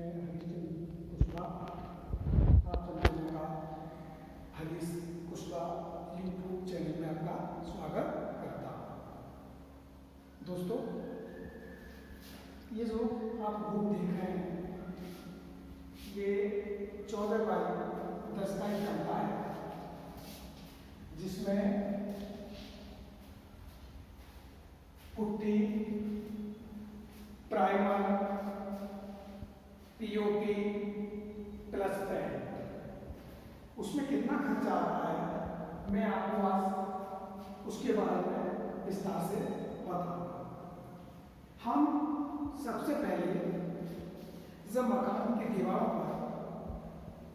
हरीशचंद्र कुशवाहा, आप सभी का हरीश कुशवाहा यूट्यूब चैनल में आपका स्वागत करता हूँ। दोस्तों, ये जो आप ग्रुप देख रहे हैं, ये 14x10 का एक कमरा है, जिसमें putty, primer, POP plus paint. उसमें कितना खर्चा आता है मैं आपको आज उसके बारे में विस्तार से बताऊंगा। हम सबसे पहले जब मकान की दीवारों पर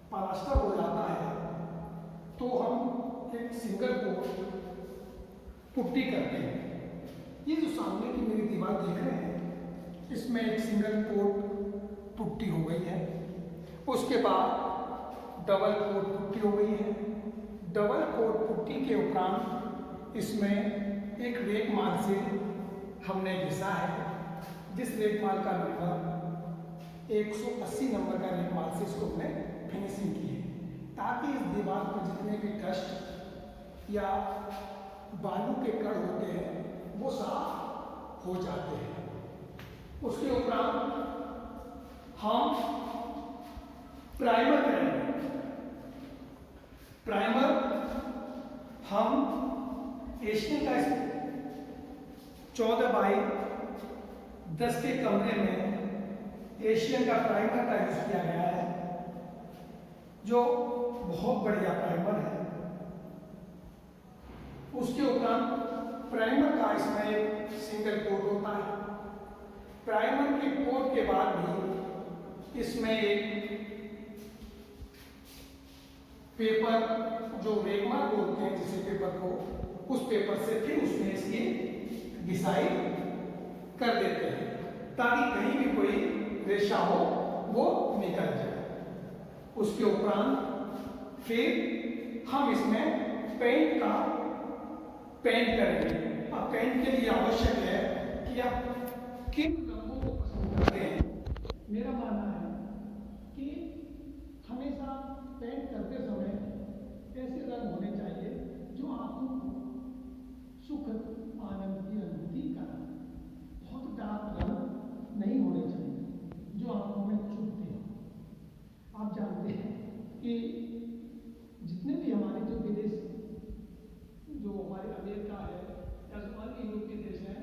प्लास्टर हो जाता है तो हम एक सिंगल कोट पुट्टी करते हैं। ये जो सामने की मेरी दीवार देख रहे हैं, इसमें एक सिंगल कोट पुट्टी हो गई है। उसके बाद डबल कोट पुट्टी हो गई है। डबल कोट पुट्टी के उपरांत इसमें एक रेक माल से हमने घिसा है, जिस रेक माल का नंबर 180 नंबर का रेक माल से इसको हमने फिनिशिंग की है, ताकि इस दीवार पर जितने भी डस्ट या बालू के कण होते हैं वो साफ हो जाते हैं। उसके उपरांत हम प्राइमर करेंगे। प्राइमर हम एशियन का 14x10 के कमरे में एशियन का प्राइमर का यूज किया गया है, जो बहुत बढ़िया प्राइमर है। उसके उपरांत प्राइमर का इसमें एक सिंगल कोट होता है। प्राइमर के कोट के बाद भी इसमें एक पेपर, जो रेगमार बोलते हैं जिसे पेपर को, उस पेपर से फिर उसमें इसकी घिसाई कर देते हैं, ताकि कहीं भी कोई रेशा हो वो निकल जाए। उसके उपरांत फिर हम इसमें पेंट करेंगे। अब पेंट के लिए आवश्यक है कि आप किन रंगों को पसंद करते हैं। मेरा मानना है कि हमेशा पेंट करते समय ऐसे रंग होने चाहिए जो आंखों को सुख आनंद की अनुभूति कराए। बहुत डार्क रंग नहीं होने चाहिए जो आंखों में चुभते हो। आप जानते हैं कि जितने भी हमारे जो विदेश, जो हमारे अमेरिका है या जो अन्य यूरोपीय देश हैं,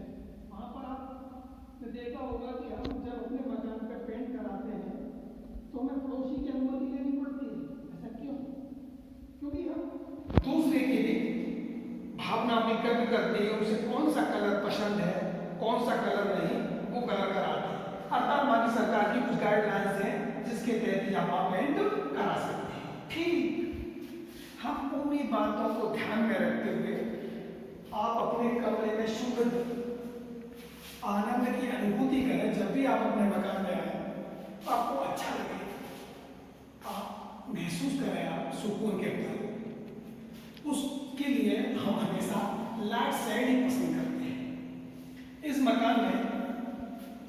वहाँ पर आपने देखा होगा कि हम जब अपने मकान पर पेंट कराते हैं तो हमें पड़ोसी की अनुमति लेनी पड़ती है। ऐसा क्यों? क्योंकि हम दूसरे की भी भावना में व्यक्त करते हैं, उसे कौन सा कलर पसंद है, कौन सा कलर नहीं, वो कलर कराते हैं। अर्थात हमारी सरकार की कुछ गाइडलाइंस हैं जिसके तहत आप पेंट करा सकते हैं। ठीक, हम उन्हीं बातों को ध्यान में रखते हुए आप अपने कमरे में सुख आनंद की अनुभूति करें। जब भी आप अपने मकान में आए तो आपको अच्छा लगे, आप महसूस करें आप सुकून के अंदर। उसके लिए हम हमेशा लाइट शेड ही पसंद करते हैं। इस मकान में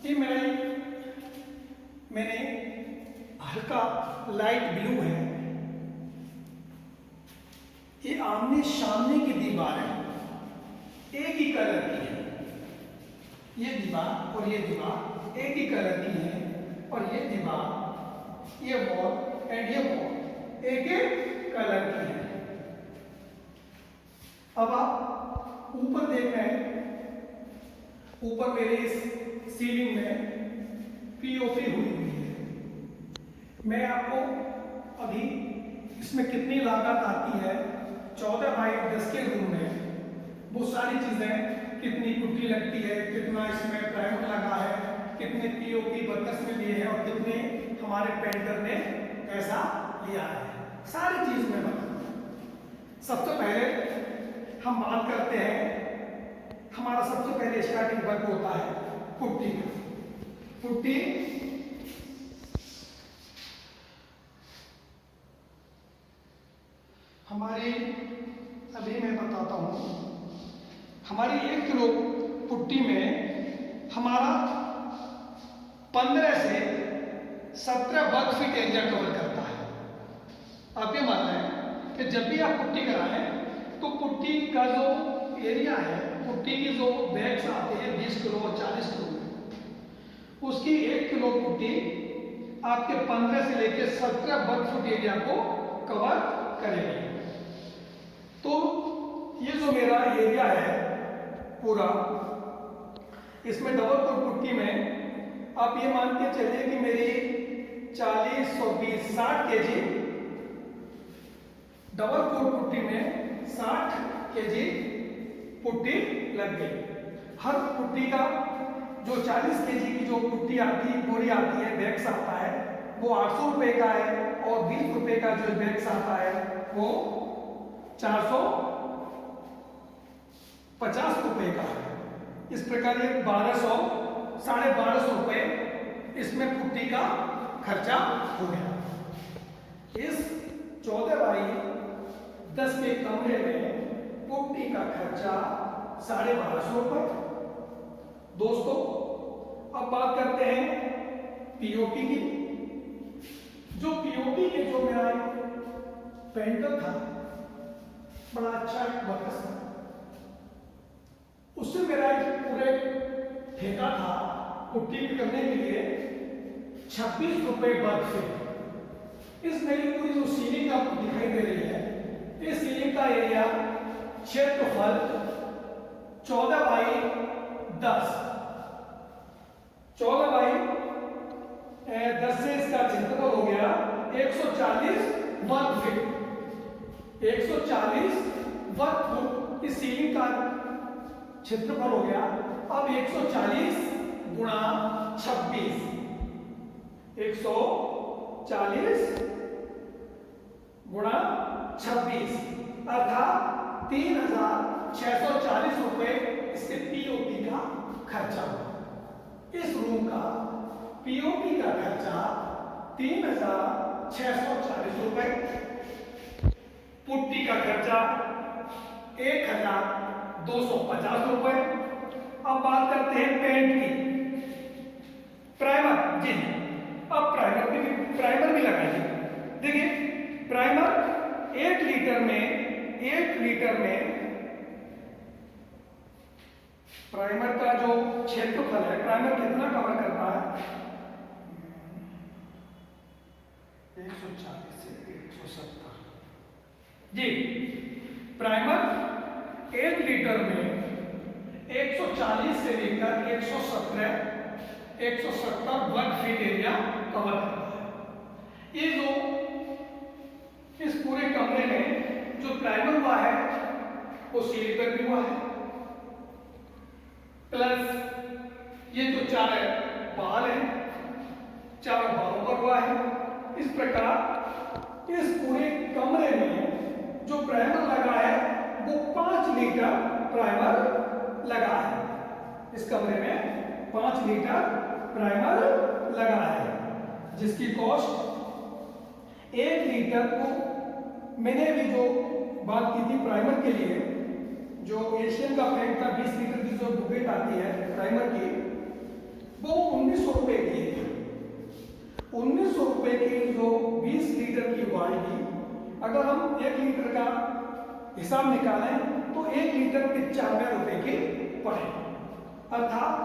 ये मैंने हल्का लाइट ब्लू है। ये आमने सामने की दीवार है, एक ही कलर की है। ये दीवार और ये दीवार एक ही कलर की है, और ये दीवार, ये वॉल एंड ये वॉल एक ही कलर की है। अब आप ऊपर देख रहे हैं, ऊपर मेरे इस सीलिंग में पीओपी हुई है। मैं आपको अभी इसमें कितनी लागत आती है 14x10 के रूम में, वो सारी चीजें, कितनी पुट्टी लगती है, कितना इसमें प्राइमर लगा है, कितने पीओपी वर्कर्स में लिए हैं और कितने हमारे पेंटर ने पैसा लिया है, सारी चीज में बता। सबसे पहले हम बात करते हैं, हमारा सबसे पहले स्टार्टिंग वर्क होता है पुट्टी का। पुट्टी हमारी, अभी मैं बताता हूँ, हमारी 1 किलो पुट्टी में हमारा 15 से 17 वर्ग फीट एरिया कवर करता है। आप ये मानना है कि जब भी आप पुट्टी कराएं तो पुट्टी का जो एरिया है, पुट्टी की जो बैग्स आते हैं 20 किलो और 40 किलो में, उसकी 1 किलो पुट्टी आपके 15 से लेकर 17 वर्ग फुट एरिया को कवर करेगी। तो ये जो मेरा एरिया है पूरा, इसमें डबल कोट पुट्टी में आप ये मान के चलिए कि मेरी 40 और 20 60 केजी, डबल कोट पुट्टी में 60 केजी पुट्टी लग गई। हर पुट्टी का जो 40 केजी की जो पुट्टी आती है, बोरी आती है, बैग्स आता है, वो 800 रुपए का है, और 20 रुपए का जो बैग्स आता है वो 450 रुपए का है। इस प्रकार ये 1200 साढ़े 1200 रुपए इसमें पुट्टी का खर्चा हो गया। इस 14 बाई 10 के कमरे में पुट्टी का खर्चा 1250 रुपए। दोस्तों अब बात करते हैं पीओपी की। जो पीओपी के जो मेरा पेंटर था, बड़ा अच्छा वर्कर्स था, उससे मेरा एक पूरे ठेका था पुट्टी करने के लिए 26 रुपए वर्ग फीट। इस मेरी पूरी जो सीलिंग आपको दिखाई दे रही है, इस सीलिंग का एरिया क्षेत्रफल 14 बाई 10, 14 बाई 10 से इसका क्षेत्रफल हो गया 140 वर्ग फीट। 140 वर्ग फुट इस सीलिंग का क्षेत्रफल हो गया। अब 140 गुणा 26, 140 गुणा 26 अर्थात 3640 रुपए इसके पीओपी का खर्चा हुआ। इस रूम का पीओपी का खर्चा 3640 रुपए, पुट्टी का खर्चा 1250 रुपए। अब बात करते हैं पेंट की, प्राइमर जी। अब प्राइमर भी लगाइए। देखिए प्राइमर 1 लीटर में प्राइमर का जो क्षेत्रफल है, प्राइमर कितना कवर करता है? 140 से 170 जी। प्राइमर 1 लीटर में 140 से लेकर 170 वर्ग फीट एरिया कवर करता है। ये जो इस पूरे कमरे में जो प्राइमर हुआ है वो सील पर भी हुआ है, प्लस ये जो 4 बाल हैं, 4 बालों पर हुआ है। इस प्रकार इस पूरे कमरे में जो प्राइमर लगा है वो 5 लीटर प्राइमर लगा है। इस कमरे में 5 लीटर प्राइमर लगा है, जिसकी कॉस्ट 1 लीटर को, मैंने भी जो बात की थी प्राइमर के लिए, जो एशियन का पेंट का 20 लीटर की जो बुकेट आती है प्राइमर की, वो 1900 रुपए की है। 1900 रुपए की जो 20 लीटर की बाल्टी, अगर हम 1 लीटर का हिसाब निकालें तो 1 लीटर 95 रुपए की पड़े, अर्थात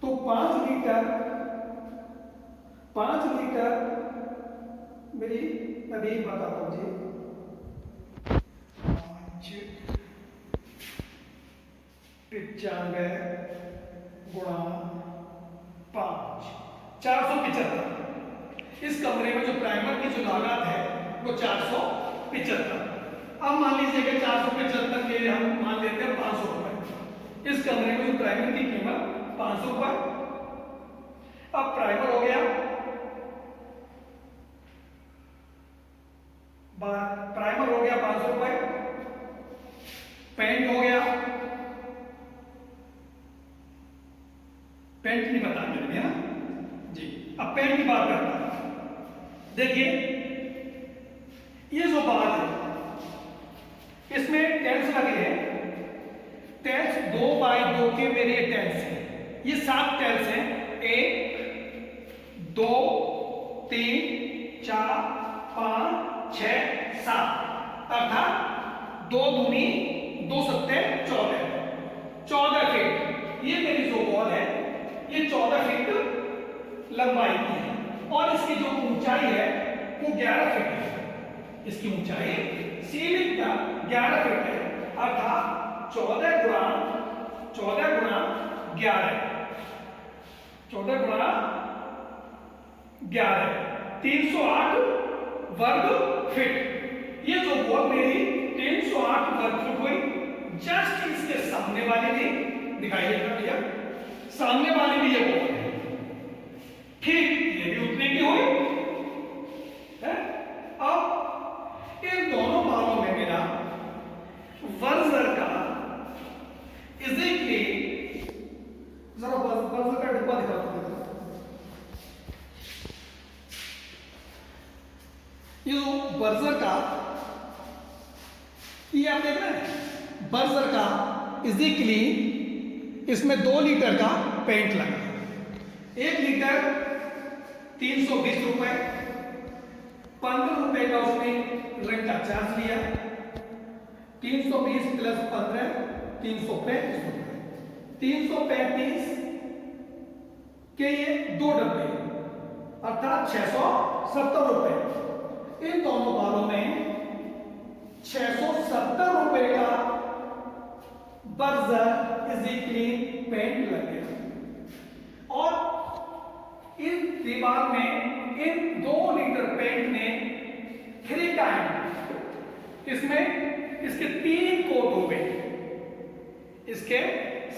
तो 5 लीटर मेरी, मैं भी बताता हूँ जी, 95 गुणा 5, 475। इस कमरे में जो प्राइमर की जो लागत है वो 475। अब मान लीजिए कि 475 के हम मान लेते हैं 500 रुपए। इस कमरे में जो प्राइमर की कीमत 500 रुपए। अब प्राइमर हो गया, प्राइमर हो गया 500 रुपए, पेंट हो गया, पेंट नहीं बता मेरे है ना जी। अब पेंट की बात करता है। देखिए ये जो बात है इसमें टेल्स लगे हैं, टेल्स 2 बाई 2 के मेरे टेल्स हैं। ये 7 टेल्स हैं, 1 3 4 5 6 7 अर्थात 2 दूनी 2 सत्ते 14 फीट। ये मेरी जो वॉल है ये 14 फीट लंबाई की है और इसकी जो ऊंचाई है वो 11 फीट है। इसकी ऊंचाई सीलिंग का 11 फीट है अर्थात 14 गुणा 11 308 वर्ग फीट। ये जो वॉल मेरी 308 वर्ग फुट हुई। जस्ट इसके सामने वाली भी दिखाई देगा भैया, सामने वाली भी ये वॉल है, ठीक ये भी उतने की हुई है। अब इन दोनों बालों में मेरा वर्जर का इजिकली जरा वर्जर का डिब्बा दिखा दो। ये जो बर्जर का ये आप देख रहे हैं बर्जर का इजिकली इसमें 2 लीटर का पेंट लगा। 1 लीटर 320 रुपए, 15 रुपए का उसने रंग का चार्ज लिया। 320 प्लस 15 335 रुपए, 335 के ये 2 डब्बे अर्थात 670 रुपए। इन दोनों बालों में 670 रुपए का बर्जर इजिकली पेंट लग गया और इस दीवार में इन 2 लीटर पेंट ने 3 टाइम इसमें इसके 3 कोट हो गए। इसके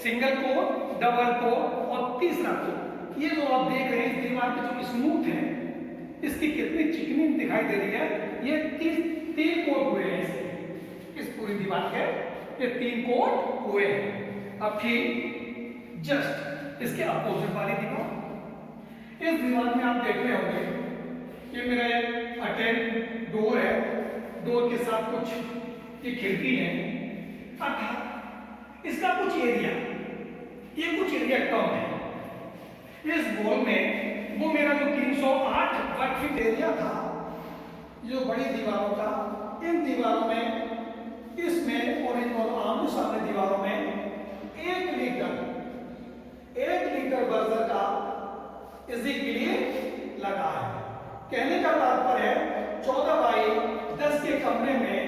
सिंगल कोट, डबल कोट और तीसरा कोट। ये जो आप देख रहे हैं इस दीवार की जो स्मूथ है इसकी कितनी चिकनी दिखाई दे रही है। ये 3 कोट हुए हैं इसके, इस पूरी दीवार के ये 3 कोट हुए हैं। अब ठीक जस्ट इसके अपोजिट वाली दीवार, इस दीवार में आप देख रहे होंगे ये मेरा एक अटेंड डोर है, डोर के साथ कुछ ये खिड़की है अर्थात इसका कुछ एरिया, ये कुछ एरिया कम है। इस वॉल में वो मेरा जो 308 वर्ग फीट एरिया था जो बड़ी दीवारों का, इन दीवारों में इसमें और इन दोनों आमने सामने दीवारों में 1 लीटर बर्जर का इजिकली लगा है। कहने का तात्पर्य है 14 बाई 10 के कमरे में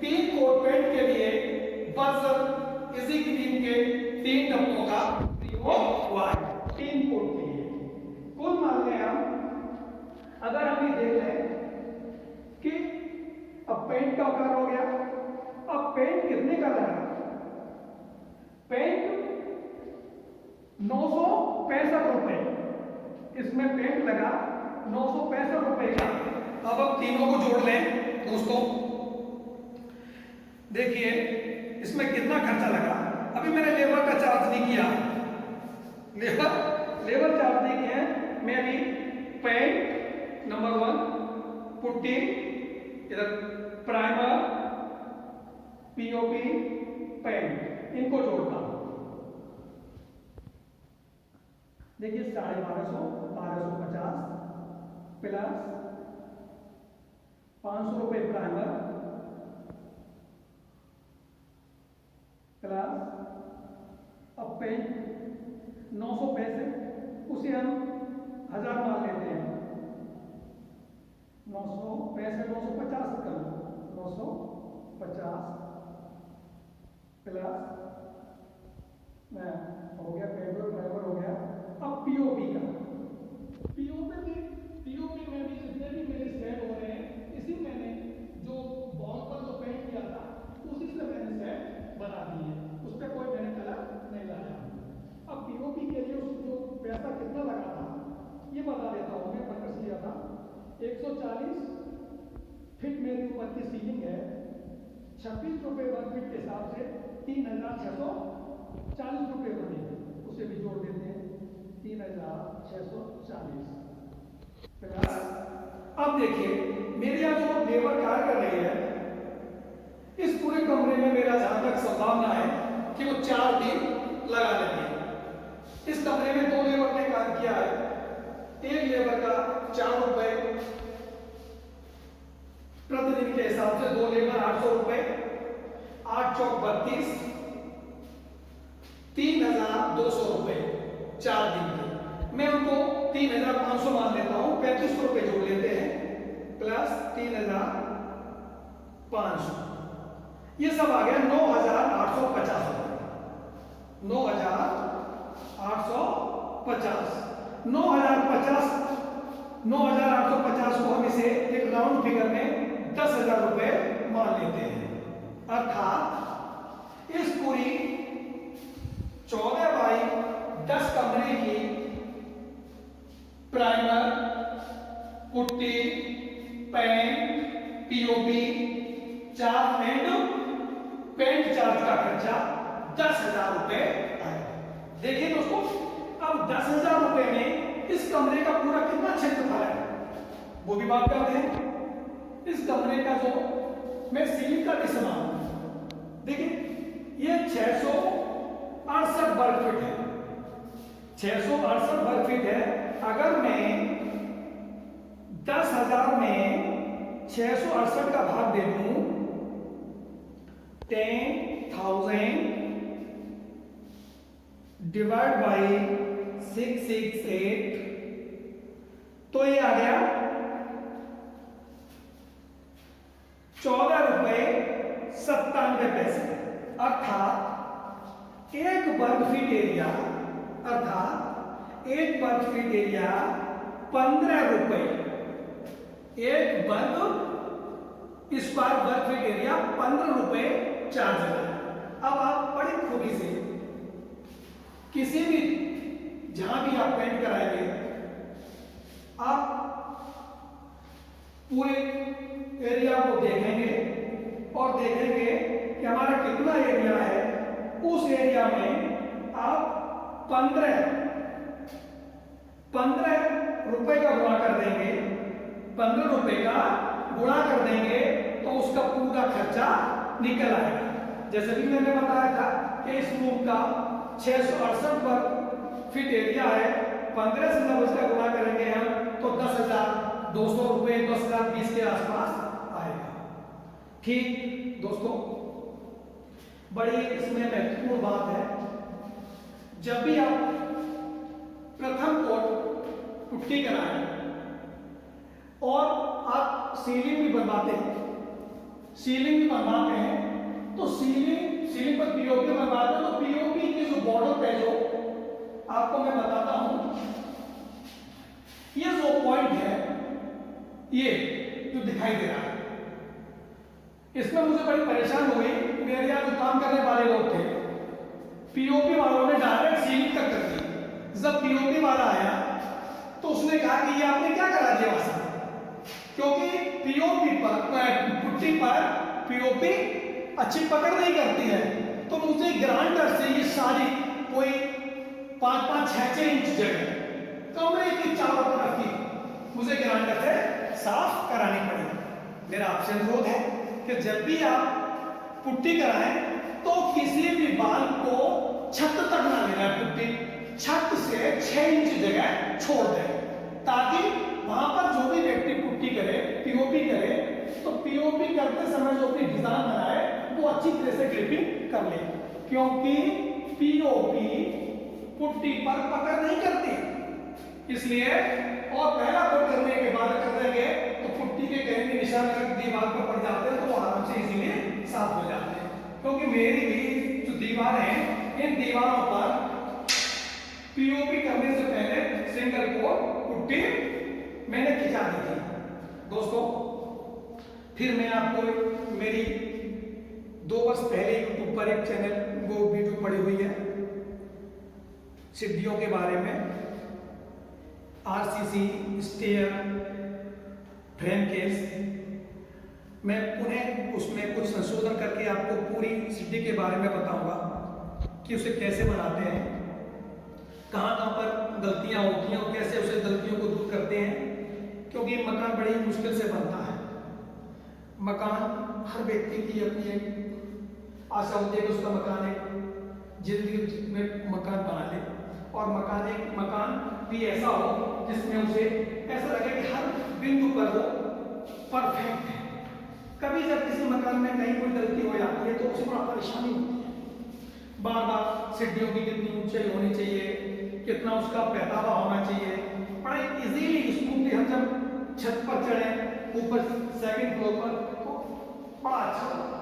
3 कोट पेंट के लिए बर्जर इजिकली के 3 डब्बों का प्रयोग हुआ है 3 कोट के लिए। कुल मान लें हम, अगर हम ये देख लें कि अब पेंट का आकार हो गया। अब पेंट कितने का लगा? पेंट 965 रुपए, इसमें पेंट लगा 965 रुपए का। अब तीनों को जोड़ लें दोस्तों, देखिए इसमें कितना खर्चा लगा। अभी मैंने लेबर का चार्ज नहीं किया, लेबर चार्ज नहीं किया है। मैं अभी पेंट नंबर 1, पुट्टी, इधर प्राइमर, पीओपी, पेंट, इनको जोड़ता हूं। देखिए 1250 प्लस 500 रुपए प्राइमर प्लस अब पेंट 965, उसे हम 1000 मान लेते हैं। 965 950 कर लो, 950 प्लस हो गया पेंट और प्राइमर हो गया। अब पीओपी का, पीओपी में भी जितने भी मेरे सेट हो रहे हैं, इसी मैंने जो वॉल पर जो पेंट किया था उसी से मैंने सेट बना दिए, उस पर कोई मैंने कलर नहीं लगाया। अब पीओपी के लिए जो पैसा कितना लगा था ये बता देता हूँ। मैं परकस लिया था 140 फीट मेरे ऊपर की सीलिंग है, 26 रुपए वर्ग फीट के हिसाब से 3640 रुपए बने, उसे भी जोड़ देते हैं 3640 प्लस। अब देखिए मेरे यहाँ जो लेबर कार्य कर रही है, इस पूरे कमरे में मेरा जहां तक संभावना है कि वो 4 दिन लगा लेंगे। इस कमरे में 2 लेबर ने काम किया है। एक लेबर का 4 रुपए लेबर 800 रुपए, 8 चौक 32, 3,200 रुपए 4 दिन के। मैं उनको 3,500 मान लेता हूं, 3500 रुपए जोड़ लेते हैं प्लस 3,500, ये सब आ गया 9,850 रुपए। 9,850 9,850 को हम इसे एक राउंड फिगर में 10,000 रुपए मान लेते हैं। अर्थात इस पूरी 14x10 कमरे की primer, putty, paint, POP charge and paint charge का खर्चा 10,000 रुपए आएगा। देखिए दोस्तों, अब 10,000 रुपए में इस कमरे का पूरा कितना क्षेत्रफल है वो भी बात करते हैं। इस कमरे का जो मैं सीलिंग का इस्तेमाल, देखिए ये 668 वर्ग फीट है, 668 वर्ग फीट है। अगर मैं 10,000 में 668 का भाग दे दूं 10,000 डिवाइड बाई 668, तो ये आ गया 14 रुपए 97 पैसे। अर्थात एक वर्ग फीट एरिया, अर्थात एक वर्ग फीट एरिया 15 रुपए, एक वर्ग स्क्वायर वर्ग फीट एरिया 15 रुपए चार्ज है। अब आप बड़ी खूबी से किसी भी जहां भी आप पेंट कराएंगे, आप पूरे एरिया को देखेंगे और देखेंगे कि हमारा कितना एरिया है। उस एरिया में आप 15 रुपए का गुणा कर देंगे, 15 रुपए का गुणा कर देंगे तो उसका पूरा खर्चा निकल आएगा। जैसे भी मैंने बताया था कि इस रूम का 668 वर्ग फीट एरिया है, 15 से जब उसका गुणा करेंगे हम तो 10,200 रुपए 10,020 के आसपास आएगा। ठीक दोस्तों, बड़ी इसमें महत्वपूर्ण बात है, जब भी आप प्रथम कोट पुट्टी कराएं और आप सीलिंग भी बनवाते हैं, तो सीलिंग पर पीओपी बनवाते हैं, तो पीओपी की जो बॉर्डर पे जो आपको मैं बताता हूं, ये जो पॉइंट है ये जो दिखाई दे रहा है, इसमें मुझे बड़ी परेशान हुई। मेरे यहाँ जो काम करने वाले लोग थे, पीओपी वालों ने डायरेक्ट सीलिंग तक कर दी। जब पीओपी वाला आया तो उसने कहा कि ये आपने क्या करा दिया वहां, क्योंकि पीओपी पर पुट्टी पर पीओपी अच्छी पकड़ नहीं करती है। तो मुझे ग्राइंडर से ये सारी कोई 5-5-6 इंच जगह कमरे की चारों तरफ की मुझे ग्राइंडर से साफ करानी पड़ी। मेरा आपसे अनुरोध है कि जब भी आप पुट्टी कराएं तो किसी भी बाल को छत तक ना लेना, पुट्टी छत से 6 इंच जगह छोड़ दें, ताकि वहां पर जो भी व्यक्ति पुट्टी करे, पीओपी करे, तो पीओपी करते समय जो अपनी डिजाइन बनाए वो अच्छी तरह से ग्रिपिंग कर ले, क्योंकि पीओपी पुट्टी पर पकड़ नहीं करती। इसलिए और पहला कोट करने के बाद कर देंगे तो पुट्टी के कहीं भी निशान अगर दीवार पर पड़ जाते हैं तो वो आराम से इजीली साफ हो जाते हैं। क्योंकि मेरी भी जो दीवारें हैं, इन दीवारों पर पीओपी करने से पहले सिंगल कोट पुट्टी मैंने खिंचा दी थी। दोस्तों, फिर मैं आपको मेरी 2 वर्ष पहले यूट्यूब पर एक चैनल वो वीडियो पड़ी हुई है सीढ़ियों के बारे में, आरसीसी स्टेयर फ्रेम केस। मैं उन्हें उसमें कुछ संशोधन करके आपको पूरी सीढ़ी के बारे में बताऊंगा कि उसे कैसे बनाते हैं, कहाँ पर गलतियां होती हैं और कैसे उसे गलतियों को दूर करते हैं। क्योंकि मकान बड़ी मुश्किल से बनता है। मकान हर व्यक्ति की अपनी एक आशा होती है कि उसका मकान एक जिंदगी में मकान बना ले, और मकान भी ऐसा हो जिसमें उसे ऐसा लगे कि हर बिंदु पर वो परफेक्ट है। कभी जब किसी मकान में कहीं कोई गलती हो जाती है तो उसे बड़ा परेशानी होती है। बार बार सीढ़ियों की कितनी ऊंचाई होनी चाहिए, कितना उसका पैदावा होना चाहिए, बड़ा इजीली स्मूथली हम जब छत पर चढ़े ऊपर सेकंड फ्लोर पर तो बड़ा अच्छा लगता है।